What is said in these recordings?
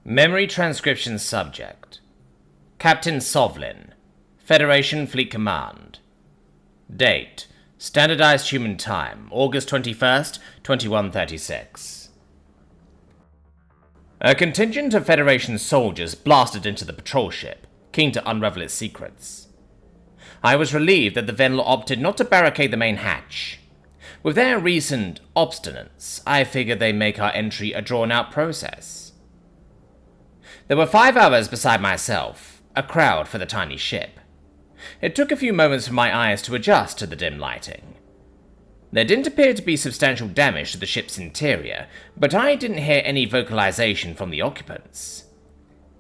Memory transcription subject. Captain Sovlin, Federation Fleet Command. Date: Standardized Human Time, August 21st, 2136. A contingent of Federation soldiers blasted into the patrol ship, keen to unravel its secrets. I was relieved that the Venl opted not to barricade the main hatch. With their recent obstinance, I figured they'd make our entry a drawn-out process. There were 5 others beside myself, a crowd for the tiny ship. It took a few moments for my eyes to adjust to the dim lighting. There didn't appear to be substantial damage to the ship's interior, but I didn't hear any vocalization from the occupants.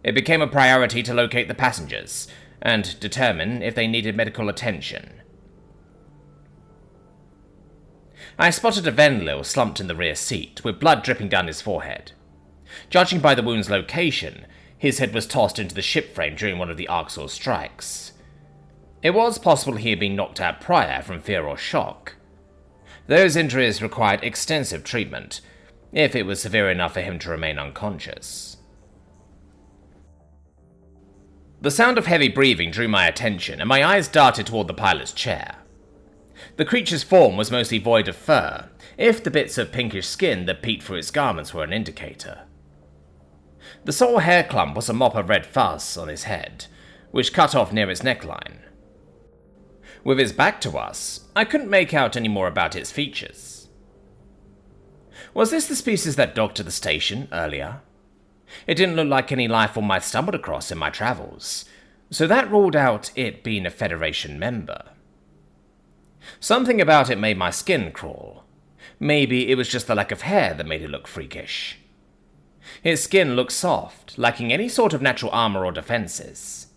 It became a priority to locate the passengers, and determine if they needed medical attention. I spotted a Venlil slumped in the rear seat, with blood dripping down his forehead. Judging by the wound's location, his head was tossed into the ship frame during one of the Arxor's strikes. It was possible he had been knocked out prior from fear or shock. Those injuries required extensive treatment, if it was severe enough for him to remain unconscious. The sound of heavy breathing drew my attention, and my eyes darted toward the pilot's chair. The creature's form was mostly void of fur, if the bits of pinkish skin that peeked through its garments were an indicator. The sole hair clump was a mop of red fuzz on his head, which cut off near its neckline. With its back to us, I couldn't make out any more about its features. Was this the species that docked to the station earlier? It didn't look like any life form I'd stumbled across in my travels, so that ruled out it being a Federation member. Something about it made my skin crawl. Maybe it was just the lack of hair that made it look freakish. Its skin looked soft, lacking any sort of natural armor or defenses.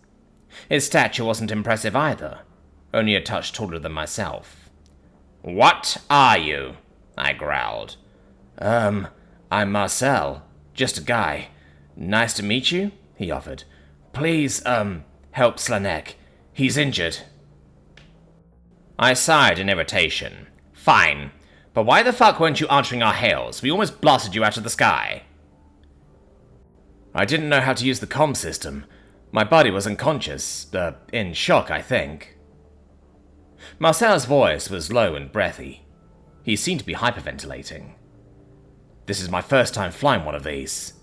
Its stature wasn't impressive either, only a touch taller than myself. "What are you?" I growled. I'm Marcel. Just a guy. Nice to meet you," he offered. "Please, help Slanek. He's injured." I sighed in irritation. "Fine, but why the fuck weren't you answering our hails? We almost blasted you out of the sky." "I didn't know how to use the comm system. My body was unconscious, in shock, I think." Marcel's voice was low and breathy. He seemed to be hyperventilating. "This is my first time flying one of these."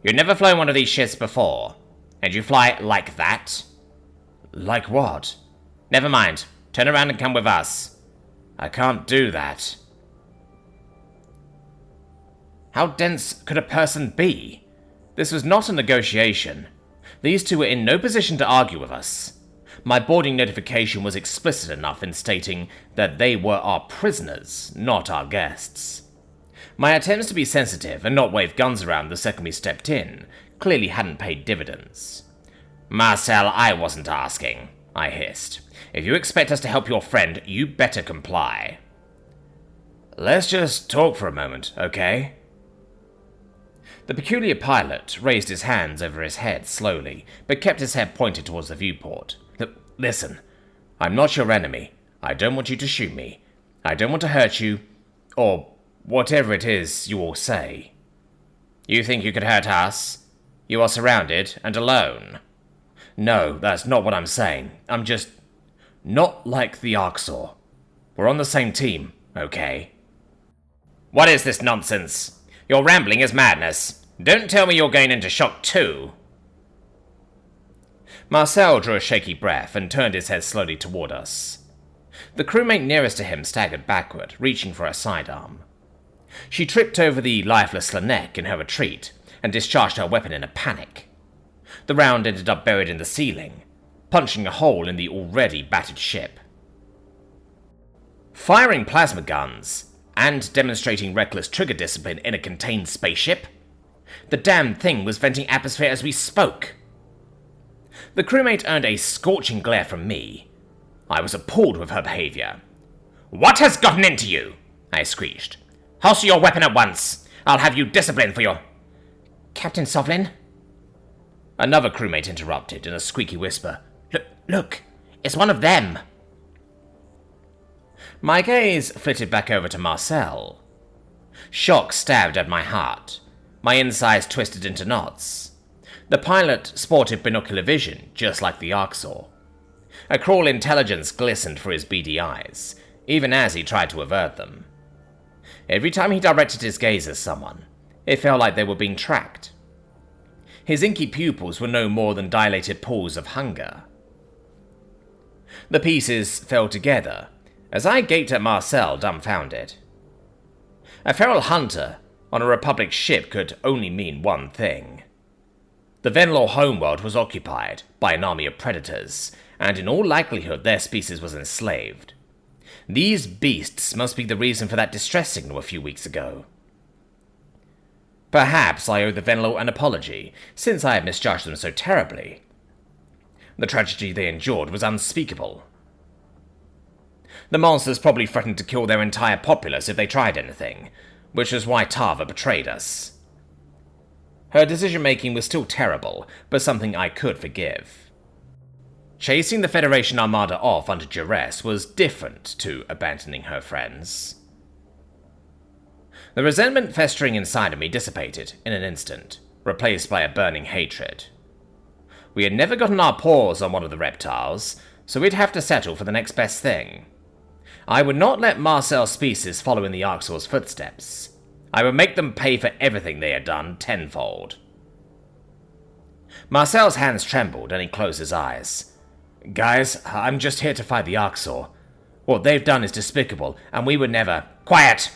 "You've never flown one of these shits before, and you fly like that?" "Like what?" "Never mind. Turn around and come with us." "I can't do that." How dense could a person be? This was not a negotiation. These two were in no position to argue with us. My boarding notification was explicit enough in stating that they were our prisoners, not our guests. My attempts to be sensitive and not wave guns around the second we stepped in clearly hadn't paid dividends. "Marcel, I wasn't asking," I hissed. "If you expect us to help your friend, you better comply." "Let's just talk for a moment, okay?" The peculiar pilot raised his hands over his head slowly, but kept his head pointed towards the viewport. "Listen, I'm not your enemy. I don't want you to shoot me. I don't want to hurt you, or whatever it is you all say." "You think you could hurt us? You are surrounded and alone." "No, that's not what I'm saying. I'm just not like the Arxor. We're on the same team, okay?" "What is this nonsense? Your rambling is madness. Don't tell me you're going into shock too." Marcel drew a shaky breath and turned his head slowly toward us. The crewmate nearest to him staggered backward, reaching for her sidearm. She tripped over the lifeless Slanek in her retreat and discharged her weapon in a panic. The round ended up buried in the ceiling, punching a hole in the already battered ship. Firing plasma guns and demonstrating reckless trigger discipline in a contained spaceship? The damn thing was venting atmosphere as we spoke. The crewmate earned a scorching glare from me. I was appalled with her behavior. "What has gotten into you?" I screeched. "Holster your weapon at once. I'll have you disciplined for your—" "Captain Sovlin?" Another crewmate interrupted in a squeaky whisper. Look, it's one of them." My gaze flitted back over to Marcel. Shock stabbed at my heart. My insides twisted into knots. The pilot sported binocular vision, just like the Arxor. A cruel intelligence glistened for his beady eyes, even as he tried to avert them. Every time he directed his gaze at someone, it felt like they were being tracked. His inky pupils were no more than dilated pools of hunger. The pieces fell together, as I gaped at Marcel, dumbfounded. A feral hunter on a Republic ship could only mean one thing. The Venlor homeworld was occupied by an army of predators, and in all likelihood their species was enslaved. These beasts must be the reason for that distress signal a few weeks ago. Perhaps I owe the Venlor an apology, since I had misjudged them so terribly. The tragedy they endured was unspeakable. The monsters probably threatened to kill their entire populace if they tried anything, which was why Tava betrayed us. Her decision-making was still terrible, but something I could forgive. Chasing the Federation Armada off under duress was different to abandoning her friends. The resentment festering inside of me dissipated in an instant, replaced by a burning hatred. We had never gotten our paws on one of the reptiles, so we'd have to settle for the next best thing. I would not let Marcel's species follow in the Arxor's footsteps. I would make them pay for everything they had done tenfold. Marcel's hands trembled and he closed his eyes. Guys, I'm just here to fight the Arxor. What they've done is despicable, and we would never— Quiet!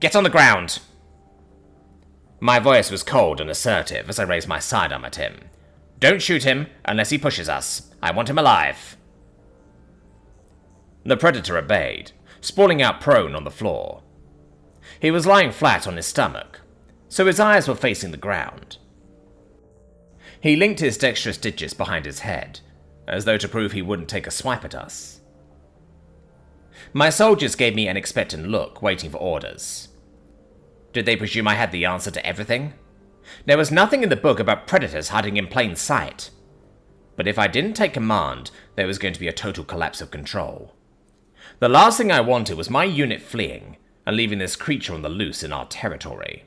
Get on the ground! My voice was cold and assertive as I raised my sidearm at him. Don't shoot him unless he pushes us. I want him alive. The predator obeyed, sprawling out prone on the floor. He was lying flat on his stomach, so his eyes were facing the ground. He linked his dexterous digits behind his head, as though to prove he wouldn't take a swipe at us. My soldiers gave me an expectant look, waiting for orders. Did they presume I had the answer to everything? There was nothing in the book about predators hiding in plain sight. But if I didn't take command, there was going to be a total collapse of control. The last thing I wanted was my unit fleeing and leaving this creature on the loose in our territory.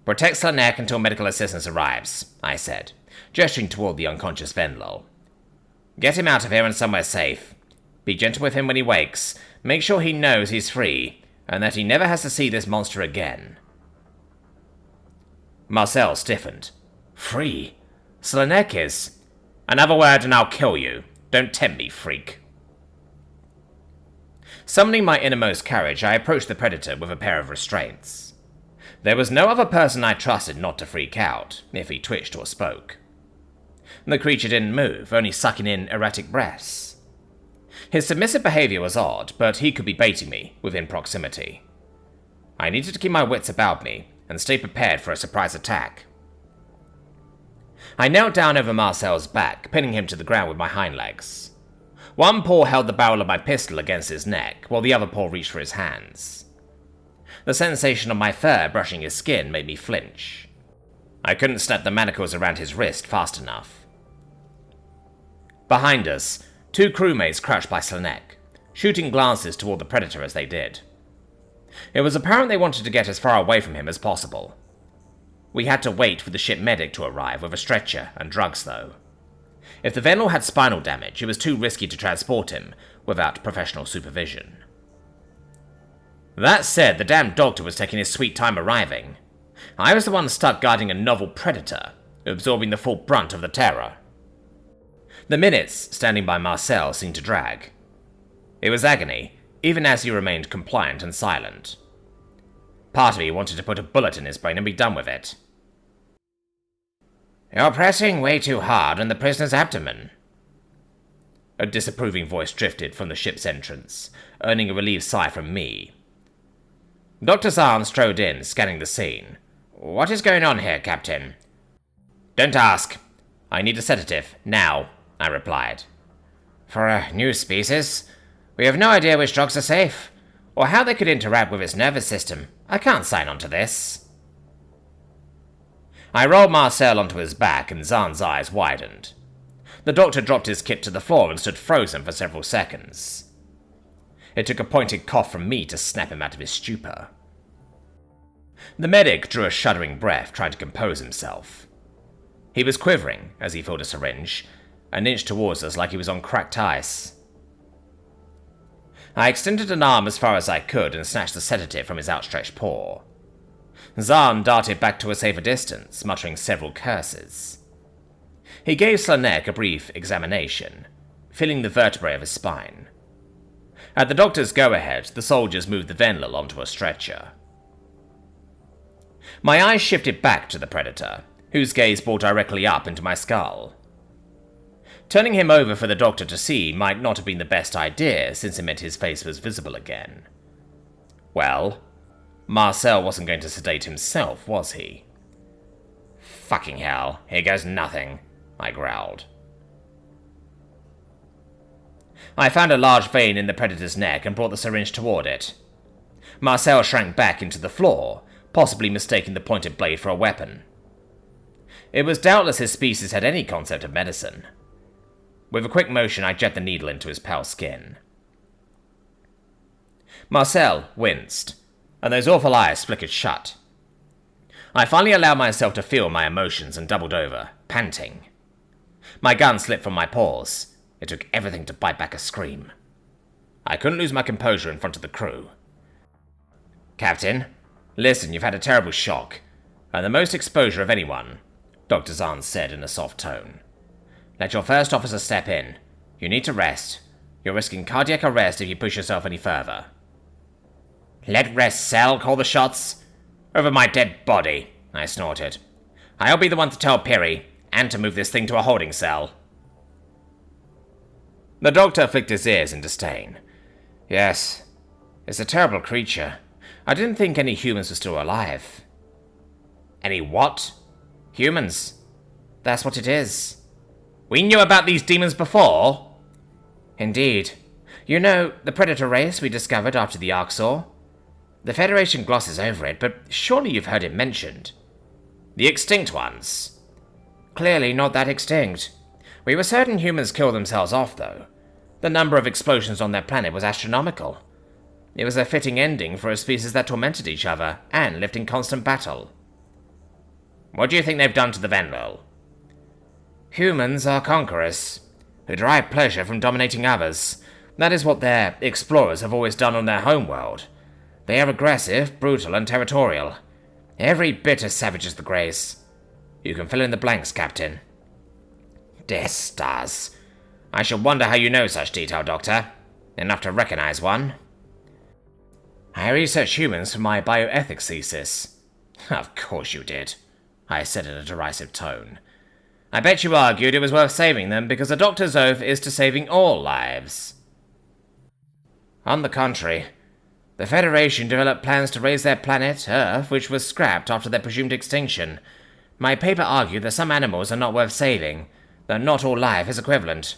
Protect Slanek until medical assistance arrives, I said, gesturing toward the unconscious Venlo. Get him out of here and somewhere safe. Be gentle with him when he wakes. Make sure he knows he's free, and that he never has to see this monster again. Marcel stiffened. Free? Slanek is— Another word and I'll kill you. Don't tempt me, freak. Summoning my innermost courage, I approached the predator with a pair of restraints. There was no other person I trusted not to freak out, if he twitched or spoke. The creature didn't move, only sucking in erratic breaths. His submissive behavior was odd, but he could be baiting me within proximity. I needed to keep my wits about me and stay prepared for a surprise attack. I knelt down over Marcel's back, pinning him to the ground with my hind legs. One paw held the barrel of my pistol against his neck, while the other paw reached for his hands. The sensation of my fur brushing his skin made me flinch. I couldn't snap the manacles around his wrist fast enough. Behind us, two crewmates crouched by Slanek, shooting glances toward the predator as they did. It was apparent they wanted to get as far away from him as possible. We had to wait for the ship medic to arrive with a stretcher and drugs, though. If the Venlor had spinal damage, it was too risky to transport him without professional supervision. That said, the damn doctor was taking his sweet time arriving. I was the one stuck guarding a novel predator, absorbing the full brunt of the terror. The minutes standing by Marcel seemed to drag. It was agony, even as he remained compliant and silent. Part of me wanted to put a bullet in his brain and be done with it. You're pressing way too hard on the prisoner's abdomen. A disapproving voice drifted from the ship's entrance, earning a relieved sigh from me. Dr. Zahn strode in, scanning the scene. What is going on here, Captain? Don't ask. I need a sedative, now, I replied. For a new species? We have no idea which drugs are safe, or how they could interact with its nervous system. I can't sign on to this. I rolled Marcel onto his back and Zahn's eyes widened. The doctor dropped his kit to the floor and stood frozen for several seconds. It took a pointed cough from me to snap him out of his stupor. The medic drew a shuddering breath, trying to compose himself. He was quivering as he filled a syringe and inched towards us like he was on cracked ice. I extended an arm as far as I could and snatched the sedative from his outstretched paw. Zahn darted back to a safer distance, muttering several curses. He gave Slanek a brief examination, feeling the vertebrae of his spine. At the doctor's go-ahead, the soldiers moved the Venlil onto a stretcher. My eyes shifted back to the Predator, whose gaze bore directly up into my skull. Turning him over for the doctor to see might not have been the best idea, since it meant his face was visible again. Well, Marcel wasn't going to sedate himself, was he? Fucking hell, here goes nothing, I growled. I found a large vein in the Predator's neck and brought the syringe toward it. Marcel shrank back into the floor, possibly mistaking the pointed blade for a weapon. It was doubtless his species had any concept of medicine. With a quick motion, I jet the needle into his pale skin. Marcel winced, and those awful eyes flickered shut. I finally allowed myself to feel my emotions and doubled over, panting. My gun slipped from my paws. It took everything to bite back a scream. I couldn't lose my composure in front of the crew. "Captain, listen, you've had a terrible shock, and the most exposure of anyone," Dr. Zahn said in a soft tone. "Let your first officer step in. You need to rest. You're risking cardiac arrest if you push yourself any further." "Let rest cell call the shots? Over my dead body," I snorted. "I'll be the one to tell Piri, and to move this thing to a holding cell." The doctor flicked his ears in disdain. "Yes, it's a terrible creature. I didn't think any humans were still alive." "Any what?" "Humans. That's what it is." "We knew about these demons before?" "Indeed. You know, the Predator race we discovered after the Arxor? The Federation glosses over it, but surely you've heard it mentioned." "The extinct ones?" "Clearly not that extinct. We were certain humans killed themselves off, though. The number of explosions on their planet was astronomical. It was a fitting ending for a species that tormented each other and lived in constant battle." "What do you think they've done to the Venlil?" "Humans are conquerors, who derive pleasure from dominating others. That is what their explorers have always done on their homeworld. They are aggressive, brutal, and territorial. Every bit as savage as the Greys. You can fill in the blanks, Captain." "Dear stars. I should wonder how you know such detail, Doctor. Enough to recognize one." "I researched humans for my bioethics thesis." "Of course you did," I said in a derisive tone. "I bet you argued it was worth saving them because the Doctor's oath is to saving all lives." "On the contrary, the Federation developed plans to raise their planet, Earth, which was scrapped after their presumed extinction. My paper argued that some animals are not worth saving, though not all life is equivalent.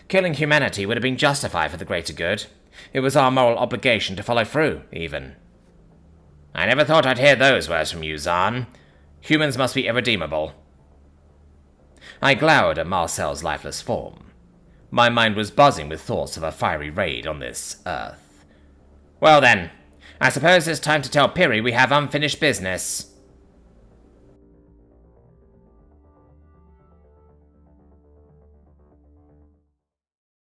Killing humanity would have been justified for the greater good. It was our moral obligation to follow through, even." "I never thought I'd hear those words from you, Zahn. Humans must be irredeemable." I glowered at Marcel's lifeless form. My mind was buzzing with thoughts of a fiery raid on this Earth. "Well then, I suppose it's time to tell Piri we have unfinished business."